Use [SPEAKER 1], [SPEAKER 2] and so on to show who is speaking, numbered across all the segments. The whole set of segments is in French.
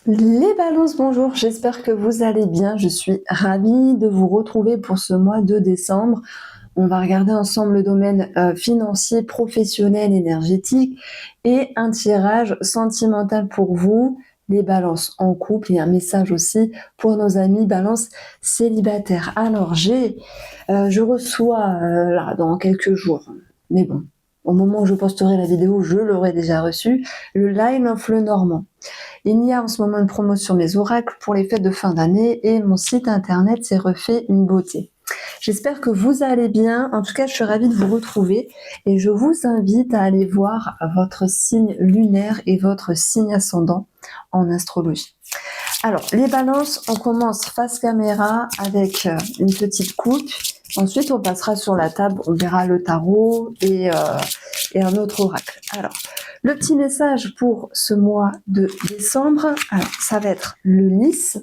[SPEAKER 1] Les balances, bonjour, j'espère que vous allez bien. Je suis ravie de vous retrouver pour ce mois de décembre. On va regarder ensemble le domaine financier, professionnel, énergétique et un tirage sentimental pour vous, les balances en couple et un message aussi pour nos amis balances célibataires. Alors je reçois là dans quelques jours, mais bon, au moment où je posterai la vidéo, je l'aurai déjà reçu, le Line of Lenormand. Il y a en ce moment une promo sur mes oracles pour les fêtes de fin d'année et mon site internet s'est refait une beauté. J'espère que vous allez bien. En tout cas, je suis ravie de vous retrouver et je vous invite à aller voir votre signe lunaire et votre signe ascendant en astrologie. Alors, les balances, on commence face caméra avec une petite coupe. Ensuite, on passera sur la table, on verra le tarot et un autre oracle. Alors, le petit message pour ce mois de décembre, alors, ça va être le lys.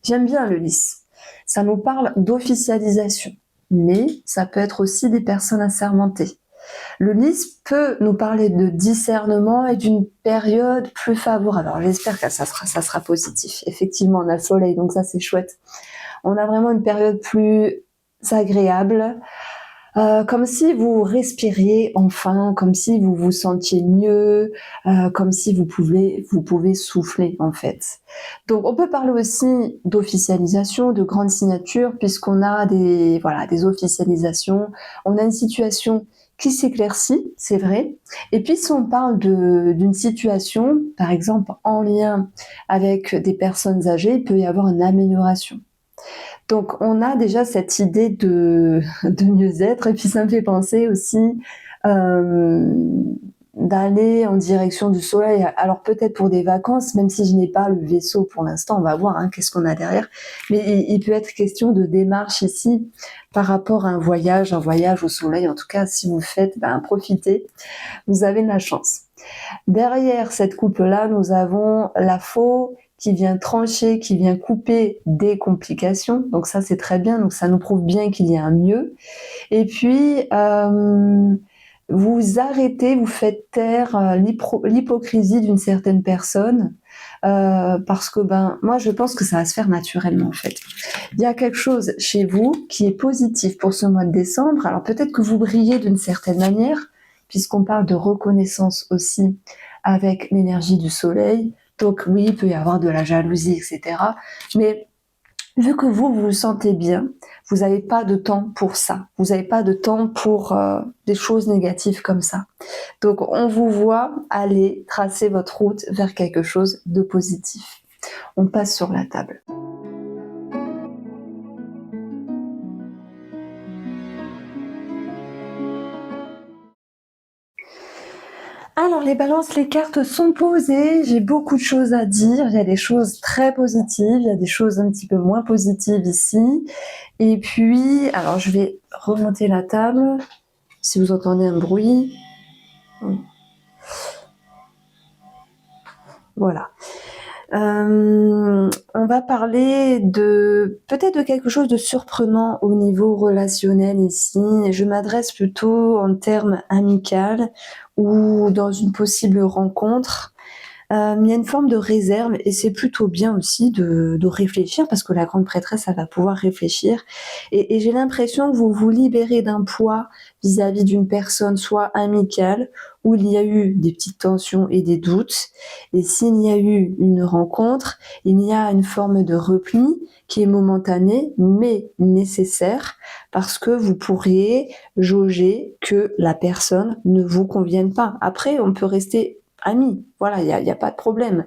[SPEAKER 1] J'aime bien le lys. Ça nous parle d'officialisation, mais ça peut être aussi des personnes assermentées. Le lys peut nous parler de discernement et d'une période plus favorable. Alors j'espère que ça sera positif. Effectivement, on a le soleil, donc ça c'est chouette. On a vraiment une période plus agréable, comme si vous respiriez enfin, comme si vous vous sentiez mieux, comme si vous pouvez souffler en fait. Donc on peut parler aussi d'officialisation, de grandes signatures, puisqu'on a des officialisations, on a une situation qui s'éclaircit, c'est vrai. Et puis si on parle d'une situation, par exemple en lien avec des personnes âgées, il peut y avoir une amélioration. Donc on a déjà cette idée de mieux-être et puis ça me fait penser aussi d'aller en direction du soleil. Alors peut-être pour des vacances, même si je n'ai pas le vaisseau pour l'instant, on va voir qu'est-ce qu'on a derrière. Mais il peut être question de démarche ici par rapport à un voyage au soleil. En tout cas, si vous le faites, profitez, vous avez de la chance. Derrière cette coupe-là, nous avons la faux qui vient trancher, qui vient couper des complications. Donc ça, c'est très bien. Donc ça nous prouve bien qu'il y a un mieux. Et puis, vous arrêtez, vous faites taire l'hypocrisie d'une certaine personne. Parce que moi je pense que ça va se faire naturellement en fait. Il y a quelque chose chez vous qui est positif pour ce mois de décembre. Alors peut-être que vous brillez d'une certaine manière, puisqu'on parle de reconnaissance aussi avec l'énergie du soleil. Donc oui, il peut y avoir de la jalousie, etc. Mais vu que vous vous sentez bien, vous n'avez pas de temps pour ça. Vous n'avez pas de temps pour des choses négatives comme ça. Donc on vous voit aller tracer votre route vers quelque chose de positif. On passe sur la table. Alors les balances, les cartes sont posées, j'ai beaucoup de choses à dire, il y a des choses très positives, il y a des choses un petit peu moins positives ici. Et puis, alors je vais remonter la table, si vous entendez un bruit. Voilà. On va parler peut-être de quelque chose de surprenant au niveau relationnel ici. Je m'adresse plutôt en termes amical ou dans une possible rencontre. Il y a une forme de réserve et c'est plutôt bien aussi de réfléchir parce que la grande prêtresse, elle va pouvoir réfléchir. Et j'ai l'impression que vous vous libérez d'un poids vis-à-vis d'une personne, soit amicale, où il y a eu des petites tensions et des doutes. Et s'il y a eu une rencontre, il y a une forme de repli qui est momentanée, mais nécessaire, parce que vous pourriez jauger que la personne ne vous convienne pas. Après, on peut rester amis, voilà, il y a pas de problème.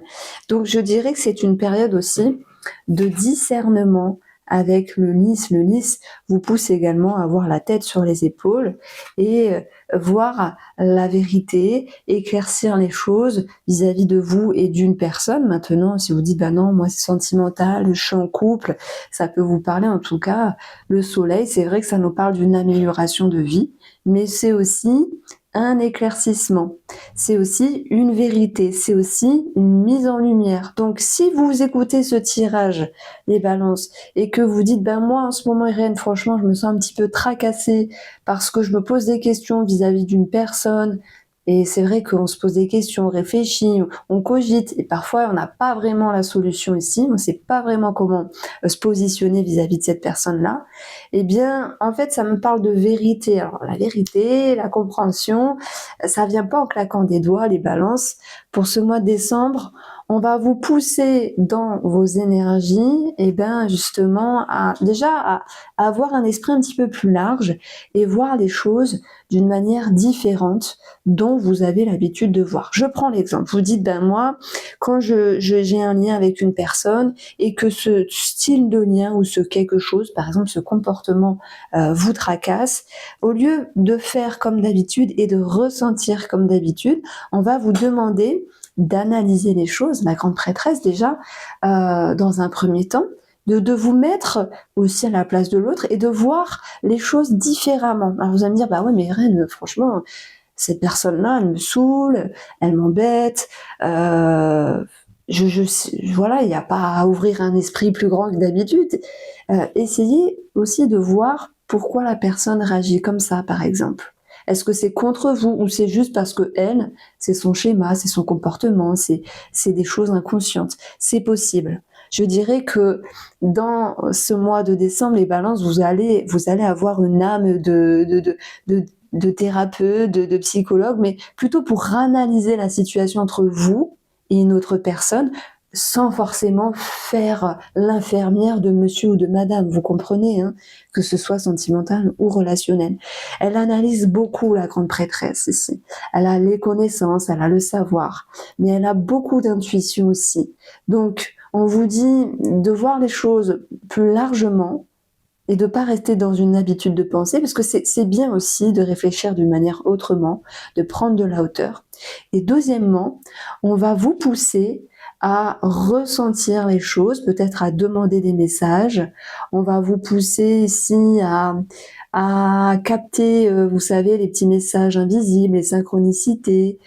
[SPEAKER 1] Donc je dirais que c'est une période aussi de discernement avec le lys. Le lys vous pousse également à avoir la tête sur les épaules et voir la vérité, éclaircir les choses vis-à-vis de vous et d'une personne. Maintenant, si vous dites non, moi c'est sentimental, je suis en couple, ça peut vous parler. En tout cas, le soleil, c'est vrai que ça nous parle d'une amélioration de vie, mais c'est aussi un éclaircissement, c'est aussi une vérité, c'est aussi une mise en lumière. Donc si vous écoutez ce tirage, les balances, et que vous dites moi en ce moment Irène, franchement je me sens un petit peu tracassée parce que je me pose des questions vis-à-vis d'une personne Et c'est vrai qu'on se pose des questions, on réfléchit, on cogite, et parfois on n'a pas vraiment la solution ici, on ne sait pas vraiment comment se positionner vis-à-vis de cette personne-là. Eh bien, en fait, ça me parle de vérité. Alors, la vérité, la compréhension, ça vient pas en claquant des doigts, les balances. Pour ce mois de décembre, on va vous pousser dans vos énergies, et ben justement à avoir un esprit un petit peu plus large et voir les choses d'une manière différente dont vous avez l'habitude de voir. Je prends l'exemple. Vous dites, ben moi, quand j'ai un lien avec une personne et que ce style de lien ou ce quelque chose, par exemple ce comportement, vous tracasse, au lieu de faire comme d'habitude et de ressentir comme d'habitude, on va vous demander d'analyser les choses, la grande prêtresse déjà, dans un premier temps, de vous mettre aussi à la place de l'autre et de voir les choses différemment. Alors vous allez me dire, bah ouais, mais Irène, franchement, cette personne-là, elle me saoule, elle m'embête, voilà, il n'y a pas à ouvrir un esprit plus grand que d'habitude. Essayez aussi de voir pourquoi la personne réagit comme ça, par exemple. Est-ce que c'est contre vous ou c'est juste parce que elle, c'est son schéma, c'est son comportement, c'est des choses inconscientes. C'est possible. Je dirais que dans ce mois de décembre, les balances, vous allez avoir une âme de thérapeute, de psychologue, mais plutôt pour analyser la situation entre vous et une autre personne, sans forcément faire l'infirmière de monsieur ou de madame, vous comprenez, hein, que ce soit sentimental ou relationnel. Elle analyse beaucoup, la grande prêtresse ici. Elle a les connaissances, elle a le savoir, mais elle a beaucoup d'intuition aussi. Donc, on vous dit de voir les choses plus largement et de pas rester dans une habitude de pensée, parce que c'est bien aussi de réfléchir d'une manière autrement, de prendre de la hauteur. Et deuxièmement, on va vous pousser à ressentir les choses, peut-être à demander des messages. On va vous pousser ici à capter, vous savez, les petits messages invisibles, les synchronicités,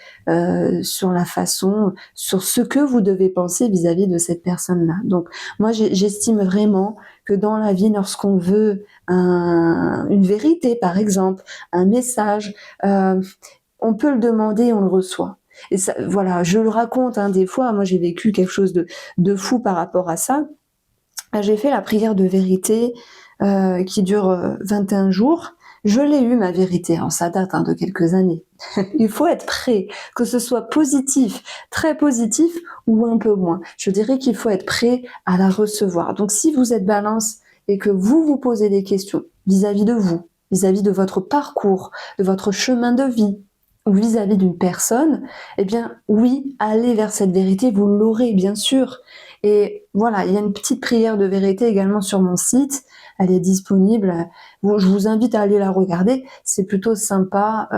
[SPEAKER 1] sur la façon, sur ce que vous devez penser vis-à-vis de cette personne-là. Donc, moi, j'estime vraiment que dans la vie, lorsqu'on veut une vérité, par exemple, un message, on peut le demander et on le reçoit. Et ça, voilà, je le raconte, hein, des fois, moi j'ai vécu quelque chose de fou par rapport à ça. J'ai fait la prière de vérité qui dure 21 jours. Je l'ai eu, ma vérité. Alors, ça date, hein, de quelques années. Il faut être prêt, que ce soit positif, très positif ou un peu moins. Je dirais qu'il faut être prêt à la recevoir. Donc, si vous êtes balance et que vous vous posez des questions vis-à-vis de vous, vis-à-vis de votre parcours, de votre chemin de vie, ou vis-à-vis d'une personne, eh bien, oui, allez vers cette vérité, vous l'aurez, bien sûr. Et voilà, il y a une petite prière de vérité également sur mon site. Elle est disponible. Je vous invite à aller la regarder. C'est plutôt sympa.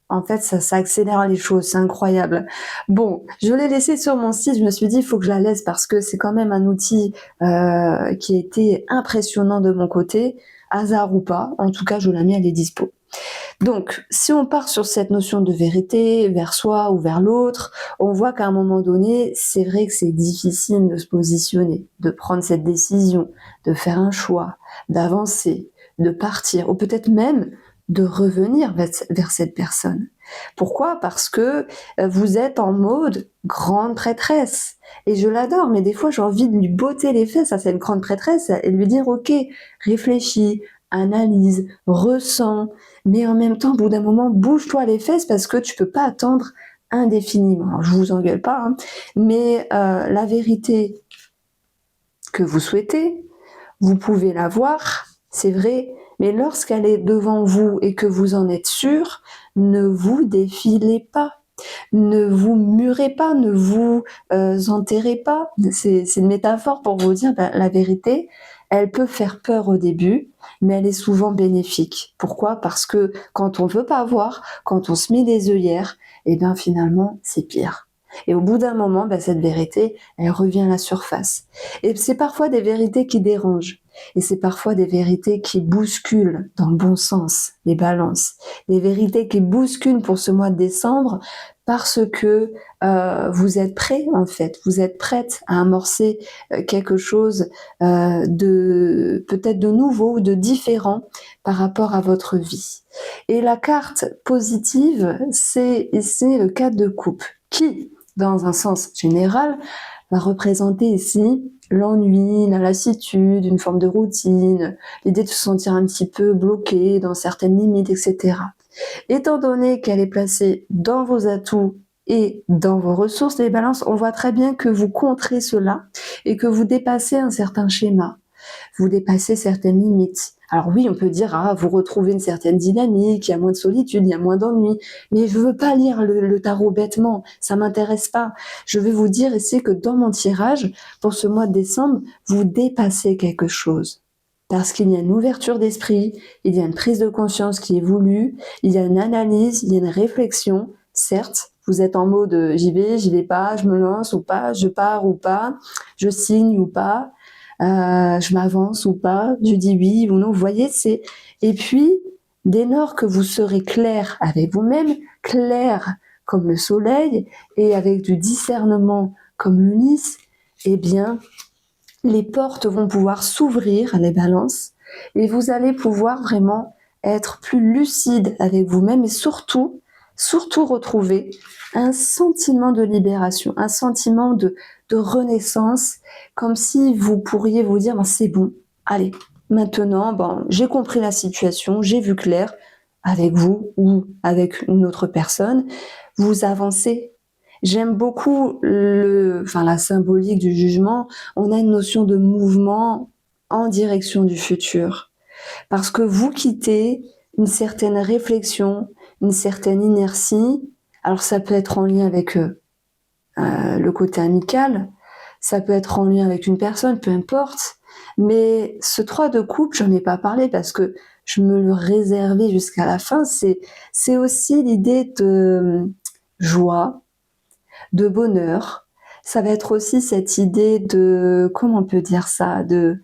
[SPEAKER 1] En fait, ça accélère les choses. C'est incroyable. Bon, je l'ai laissée sur mon site. Je me suis dit, il faut que je la laisse parce que c'est quand même un outil qui a été impressionnant de mon côté. Hasard ou pas. En tout cas, je l'ai mis, elle est dispo. Donc, si on part sur cette notion de vérité vers soi ou vers l'autre, on voit qu'à un moment donné, c'est vrai que c'est difficile de se positionner, de prendre cette décision, de faire un choix, d'avancer, de partir, ou peut-être même de revenir vers cette personne. Pourquoi ? Parce que vous êtes en mode grande prêtresse. Et je l'adore, mais des fois j'ai envie de lui botter les fesses à cette grande prêtresse et lui dire, ok, réfléchis, analyse, ressens, mais en même temps, au bout d'un moment, bouge-toi les fesses parce que tu peux pas attendre indéfiniment. Alors, je vous engueule pas, hein, mais la vérité que vous souhaitez, vous pouvez la voir, c'est vrai, mais lorsqu'elle est devant vous et que vous en êtes sûr, ne vous défilez pas. Ne vous murez pas, ne vous enterrez pas. C'est une métaphore pour vous dire, la vérité, elle peut faire peur au début, mais elle est souvent bénéfique. Pourquoi ? Parce que quand on veut pas voir, quand on se met des œillères, et bien finalement, c'est pire. Et au bout d'un moment, cette vérité, elle revient à la surface. Et c'est parfois des vérités qui dérangent. Et c'est parfois des vérités qui bousculent dans le bon sens, les balances. Les vérités qui bousculent pour ce mois de décembre, parce que vous êtes prêt en fait, vous êtes prête à amorcer quelque chose de peut-être de nouveau ou de différent par rapport à votre vie. Et la carte positive, c'est ici le 4 de coupe, qui, dans un sens général, va représenter ici l'ennui, la lassitude, une forme de routine, l'idée de se sentir un petit peu bloqué dans certaines limites, etc. Étant donné qu'elle est placée dans vos atouts et dans vos ressources, les balances, on voit très bien que vous contrez cela et que vous dépassez un certain schéma, vous dépassez certaines limites. Alors oui, on peut dire, ah, vous retrouvez une certaine dynamique, il y a moins de solitude, il y a moins d'ennui, mais je veux pas lire le tarot bêtement, ça m'intéresse pas. Je vais vous dire ici que dans mon tirage, pour ce mois de décembre, vous dépassez quelque chose. Parce qu'il y a une ouverture d'esprit, il y a une prise de conscience qui est voulue, il y a une analyse, il y a une réflexion. Certes, vous êtes en mode j'y vais pas, je me lance ou pas, je pars ou pas, je signe ou pas, je m'avance ou pas, je dis oui ou non. Vous voyez, c'est... Et puis, dès lors que vous serez clair avec vous-même, clair comme le soleil et avec du discernement comme le lys, eh bien, les portes vont pouvoir s'ouvrir, les balances, et vous allez pouvoir vraiment être plus lucide avec vous-même et surtout retrouver un sentiment de libération, un sentiment de renaissance, comme si vous pourriez vous dire, c'est bon, allez, maintenant, j'ai compris la situation, j'ai vu clair avec vous ou avec une autre personne, vous avancez. J'aime beaucoup la symbolique du jugement. On a une notion de mouvement en direction du futur. Parce que vous quittez une certaine réflexion, une certaine inertie. Alors ça peut être en lien avec le côté amical, ça peut être en lien avec une personne, peu importe. Mais ce 3 de coupe, j'en ai pas parlé parce que je me le réservais jusqu'à la fin. C'est aussi l'idée de joie, de bonheur. Ça va être aussi cette idée de, comment on peut dire ça, de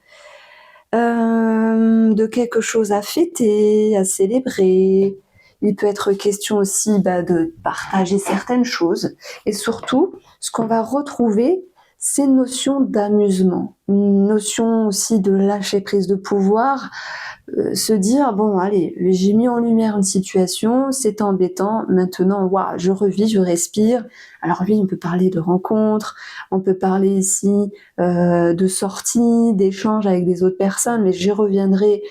[SPEAKER 1] quelque chose à fêter, à célébrer. Il peut être question aussi de partager certaines choses. Et surtout, ce qu'on va retrouver, c'est une notion d'amusement, une notion aussi de lâcher prise de pouvoir, se dire, bon, allez, j'ai mis en lumière une situation, c'est embêtant, maintenant, waouh, je revis, je respire. Alors oui, on peut parler de rencontres, on peut parler ici de sorties, d'échanges avec des autres personnes, mais j'y reviendrai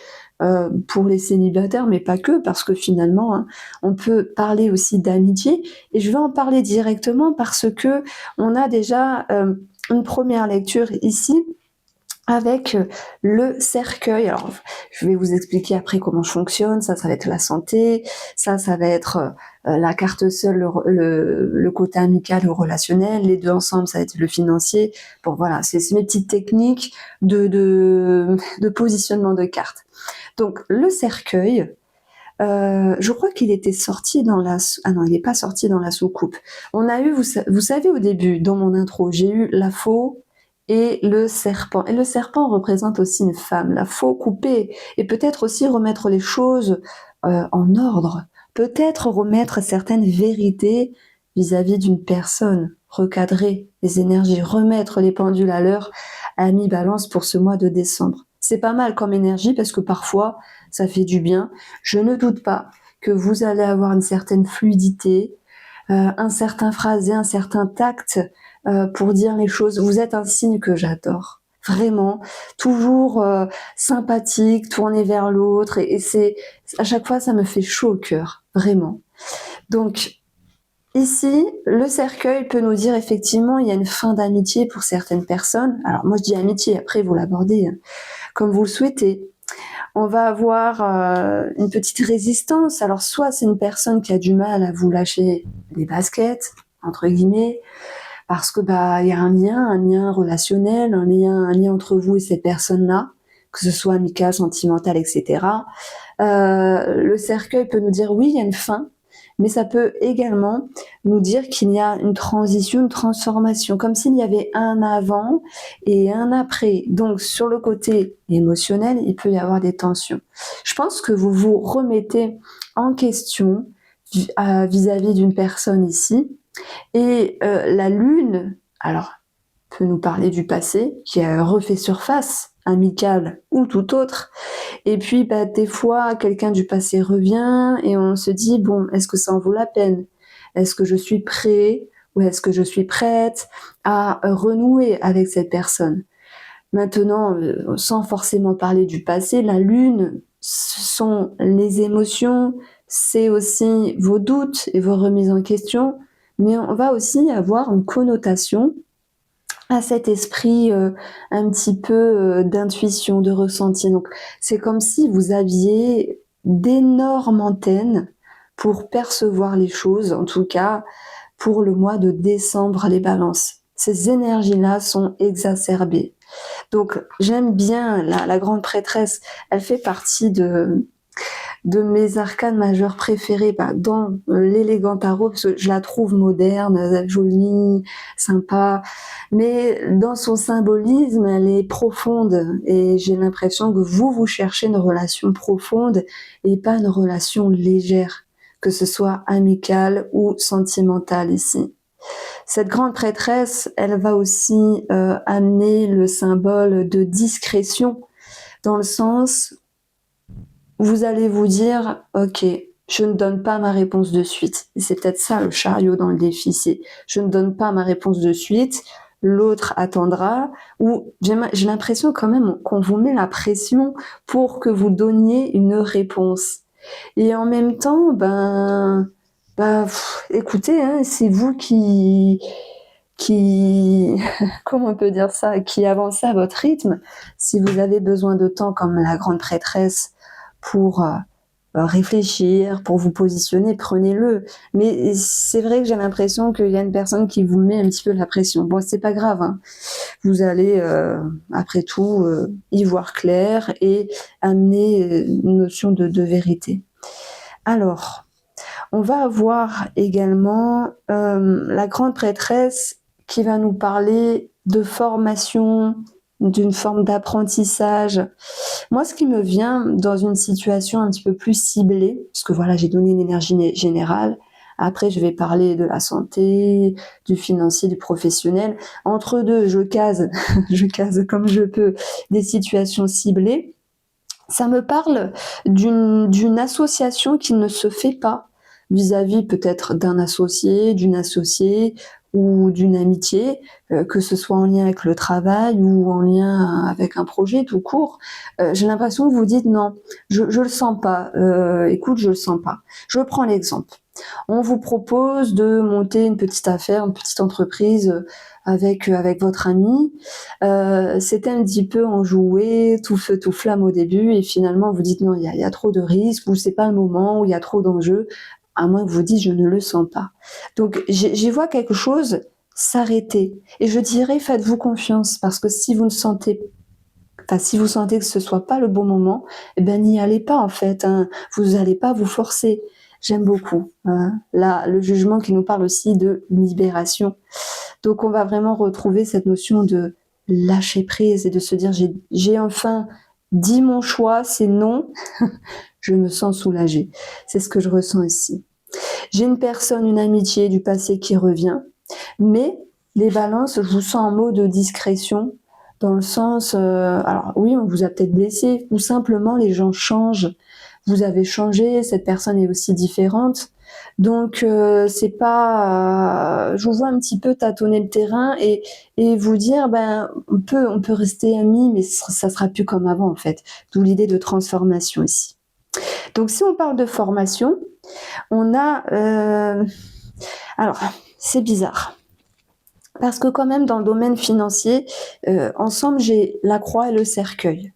[SPEAKER 1] pour les célibataires, mais pas que, parce que finalement, on peut parler aussi d'amitié, et je vais en parler directement parce que on a déjà une première lecture ici, avec le cercueil. Alors, je vais vous expliquer après comment je fonctionne. Ça va être la santé. Ça va être la carte seule, le côté amical ou relationnel. Les deux ensemble, ça va être le financier. Bon, voilà, c'est mes petites techniques de positionnement de cartes. Donc, le cercueil, je crois qu'il était sorti dans la... Ah non, il n'est pas sorti dans la soucoupe. On a eu, vous savez, au début, dans mon intro, j'ai eu la faux et le serpent. Et le serpent représente aussi une femme, la faux coupée, et peut-être aussi remettre les choses en ordre, peut-être remettre certaines vérités vis-à-vis d'une personne, recadrer les énergies, remettre les pendules à l'heure à mi-balance pour ce mois de décembre. C'est pas mal comme énergie parce que parfois, ça fait du bien. Je ne doute pas que vous allez avoir une certaine fluidité, un certain phrasé, un certain tact pour dire les choses. Vous êtes un signe que j'adore. Vraiment, toujours sympathique, tourné vers l'autre, et c'est à chaque fois ça me fait chaud au cœur, vraiment. Donc ici, le cercueil peut nous dire effectivement il y a une fin d'amitié pour certaines personnes. Alors moi je dis amitié, après vous l'abordez comme vous le souhaitez. On va avoir une petite résistance. Alors soit c'est une personne qui a du mal à vous lâcher les baskets, entre guillemets, parce que il y a un lien relationnel, un lien entre vous et cette personne-là, que ce soit amical, sentimental, etc. Le cercueil peut nous dire oui, il y a une fin, mais ça peut également nous dire qu'il y a une transition, une transformation, comme s'il y avait un avant et un après. Donc sur le côté émotionnel, il peut y avoir des tensions. Je pense que vous vous remettez en question vis-à-vis d'une personne ici, Et la lune, alors, peut nous parler du passé, qui a refait surface, amical ou tout autre. Et puis, des fois, quelqu'un du passé revient et on se dit, bon, est-ce que ça en vaut la peine? Est-ce que je suis prêt ou est-ce que je suis prête à renouer avec cette personne? Maintenant, sans forcément parler du passé, la lune, ce sont les émotions, c'est aussi vos doutes et vos remises en question, mais on va aussi avoir une connotation à cet esprit un petit peu d'intuition, de ressenti. Donc, c'est comme si vous aviez d'énormes antennes pour percevoir les choses, en tout cas pour le mois de décembre, les balances. Ces énergies-là sont exacerbées. Donc, j'aime bien la grande prêtresse. Elle fait partie de mes arcanes majeures préférées dans l'élégant tarot, parce que je la trouve moderne, jolie, sympa, mais dans son symbolisme, elle est profonde et j'ai l'impression que vous cherchez une relation profonde et pas une relation légère, que ce soit amicale ou sentimentale ici. Cette grande prêtresse, elle va aussi amener le symbole de discrétion, dans le sens, vous allez vous dire, ok, je ne donne pas ma réponse de suite. Et c'est peut-être ça le chariot dans le défi, c'est je ne donne pas ma réponse de suite, l'autre attendra, ou j'ai l'impression quand même qu'on vous met la pression pour que vous donniez une réponse. Et en même temps, écoutez, hein, c'est vous qui, comment on peut dire ça, qui avancez à votre rythme. Si vous avez besoin de temps, comme la grande prêtresse, pour réfléchir, pour vous positionner, prenez-le. Mais c'est vrai que j'ai l'impression qu'il y a une personne qui vous met un petit peu la pression. Bon, c'est pas grave, hein. Vous allez, après tout, y voir clair et amener une notion de vérité. Alors, on va avoir également la grande prêtresse qui va nous parler de formation, d'une forme d'apprentissage. Moi, ce qui me vient dans une situation un petit peu plus ciblée, parce que voilà, j'ai donné une énergie générale, après je vais parler de la santé, du financier, du professionnel. Entre deux, je case, je case comme je peux des situations ciblées. Ça me parle d'une association qui ne se fait pas vis-à-vis peut-être d'un associé, d'une associée ou d'une amitié, que ce soit en lien avec le travail ou en lien avec un projet tout court. J'ai l'impression que vous dites non, je le sens pas. Écoute, je le sens pas. Je prends l'exemple. On vous propose de monter une petite affaire, une petite entreprise avec votre ami. C'était un petit peu enjoué, tout feu tout flamme au début, et finalement vous dites non, il y a trop de risques, ou c'est pas le moment, ou il y a trop d'enjeux, à moins que vous dites je ne le sens pas. Donc j'y vois quelque chose s'arrêter, et je dirais faites-vous confiance, parce que si vous sentez que ce soit pas le bon moment, eh ben n'y allez pas en fait, hein. Vous n'allez pas vous forcer. J'aime beaucoup, hein. Là, le jugement qui nous parle aussi de libération. Donc on va vraiment retrouver cette notion de lâcher prise et de se dire j'ai enfin dit mon choix, c'est non, je me sens soulagée. C'est ce que je ressens ici. J'ai une personne, une amitié du passé qui revient, mais les balances, je vous sens en mode de discrétion, dans le sens, alors oui, on vous a peut-être blessé, ou simplement les gens changent. Vous avez changé, cette personne est aussi différente. Donc c'est pas, je vous vois un petit peu tâtonner le terrain et vous dire on peut rester amis, mais ça sera plus comme avant en fait. D'où l'idée de transformation ici. Donc si on parle de formation, on a alors c'est bizarre. Parce que quand même dans le domaine financier, ensemble j'ai la croix et le cercueil.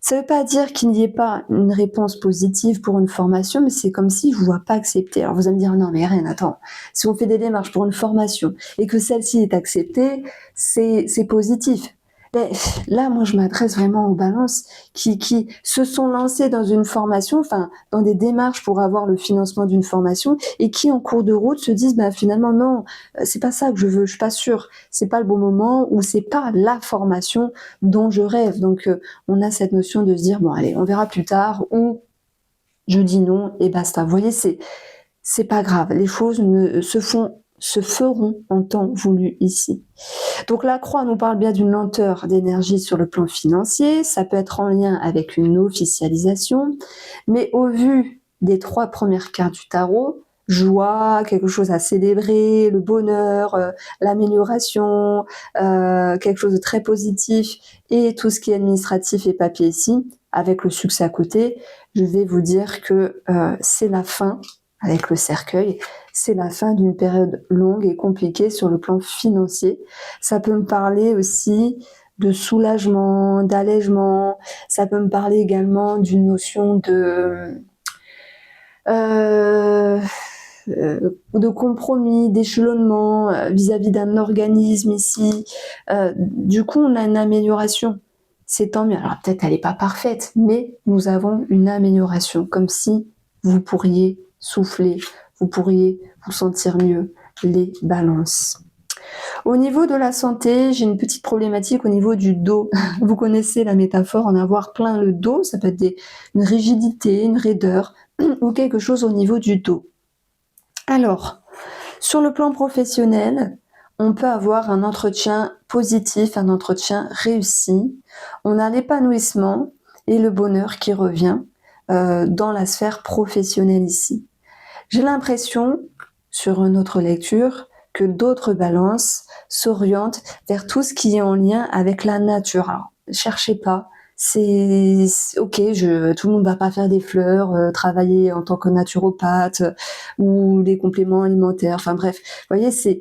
[SPEAKER 1] Ça ne veut pas dire qu'il n'y ait pas une réponse positive pour une formation, mais c'est comme si je ne vous vois pas accepter. Alors vous allez me dire, non mais rien, attends, si on fait des démarches pour une formation et que celle-ci est acceptée, c'est positif. Mais là, moi, je m'adresse vraiment aux balances qui se sont lancées dans une formation, enfin, dans des démarches pour avoir le financement d'une formation et qui, en cours de route, se disent, finalement, non, c'est pas ça que je veux, je suis pas sûre, c'est pas le bon moment ou c'est pas la formation dont je rêve. Donc, on a cette notion de se dire, bon, allez, on verra plus tard ou je dis non et basta. Vous voyez, c'est pas grave. Les choses ne se font se feront en temps voulu ici. Donc la croix nous parle bien d'une lenteur d'énergie sur le plan financier, ça peut être en lien avec une officialisation, mais au vu des 3 premières cartes du tarot, joie, quelque chose à célébrer, le bonheur, l'amélioration, quelque chose de très positif, et tout ce qui est administratif et papier ici, avec le succès à côté, je vais vous dire que c'est la fin, avec le cercueil, c'est la fin d'une période longue et compliquée sur le plan financier. Ça peut me parler aussi de soulagement, d'allègement, ça peut me parler également d'une notion euh, de compromis, d'échelonnement vis-à-vis d'un organisme ici. Du coup, on a une amélioration. C'est tant mieux. Alors peut-être elle n'est pas parfaite, mais nous avons une amélioration, comme si vous pourriez souffler, vous pourriez vous sentir mieux, les balances. Au niveau de la santé, j'ai une petite problématique au niveau du dos. Vous connaissez la métaphore, en avoir plein le dos, ça peut être une rigidité, une raideur ou quelque chose au niveau du dos. Alors, sur le plan professionnel, on peut avoir un entretien positif, un entretien réussi. On a l'épanouissement et le bonheur qui revient dans la sphère professionnelle ici. J'ai l'impression, sur une autre lecture, que d'autres balances s'orientent vers tout ce qui est en lien avec la nature. Alors, cherchez pas, c'est ok, tout le monde va pas faire des fleurs, travailler en tant que naturopathe ou des compléments alimentaires. Enfin bref, vous voyez, c'est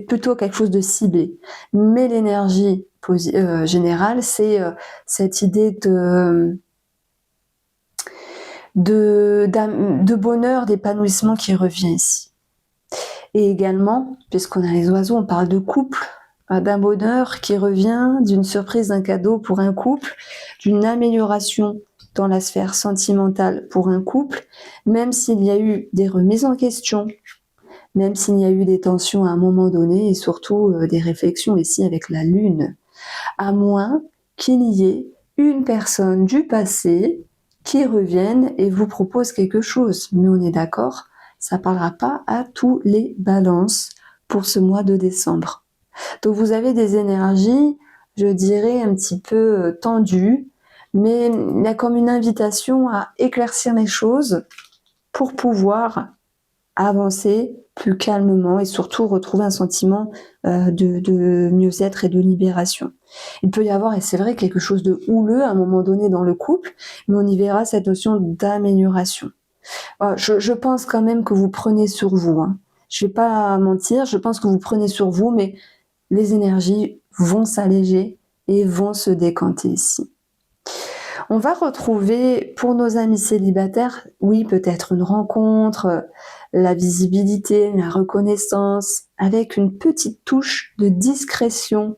[SPEAKER 1] plutôt quelque chose de ciblé. Mais l'énergie générale, c'est cette idée de bonheur, d'épanouissement qui revient ici. Et également, puisqu'on a les oiseaux, on parle de couple, d'un bonheur qui revient, d'une surprise, d'un cadeau pour un couple, d'une amélioration dans la sphère sentimentale pour un couple, même s'il y a eu des remises en question, même s'il y a eu des tensions à un moment donné, et surtout des réflexions ici avec la lune, à moins qu'il y ait une personne du passé qui revienne et vous propose quelque chose. Mais on est d'accord, ça ne parlera pas à tous les balances pour ce mois de décembre. Donc vous avez des énergies, je dirais, un petit peu tendues, mais il y a comme une invitation à éclaircir les choses pour pouvoir avancer plus calmement et surtout retrouver un sentiment de mieux-être et de libération. Il peut y avoir, et c'est vrai, quelque chose de houleux à un moment donné dans le couple, mais on y verra cette notion d'amélioration. Je pense quand même que vous prenez sur vous. Je ne vais pas mentir, je pense que vous prenez sur vous, mais les énergies vont s'alléger et vont se décanter ici. On va retrouver, pour nos amis célibataires, oui, peut-être une rencontre, la visibilité, la reconnaissance, avec une petite touche de discrétion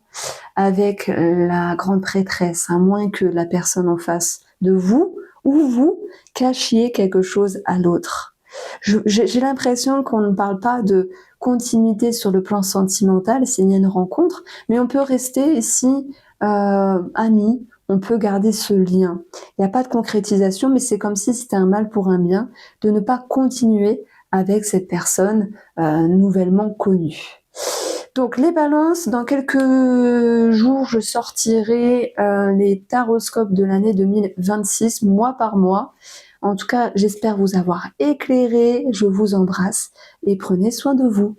[SPEAKER 1] avec la grande prêtresse, à moins que la personne en face de vous ou vous cachiez quelque chose à l'autre. J'ai l'impression qu'on ne parle pas de continuité sur le plan sentimental, s'il y a une rencontre, mais on peut rester ici amis, on peut garder ce lien. Il n'y a pas de concrétisation, mais c'est comme si c'était un mal pour un bien de ne pas continuer avec cette personne nouvellement connue. Donc les balances, dans quelques jours, je sortirai les taroscopes de l'année 2026, mois par mois. En tout cas, j'espère vous avoir éclairé. Je vous embrasse et prenez soin de vous.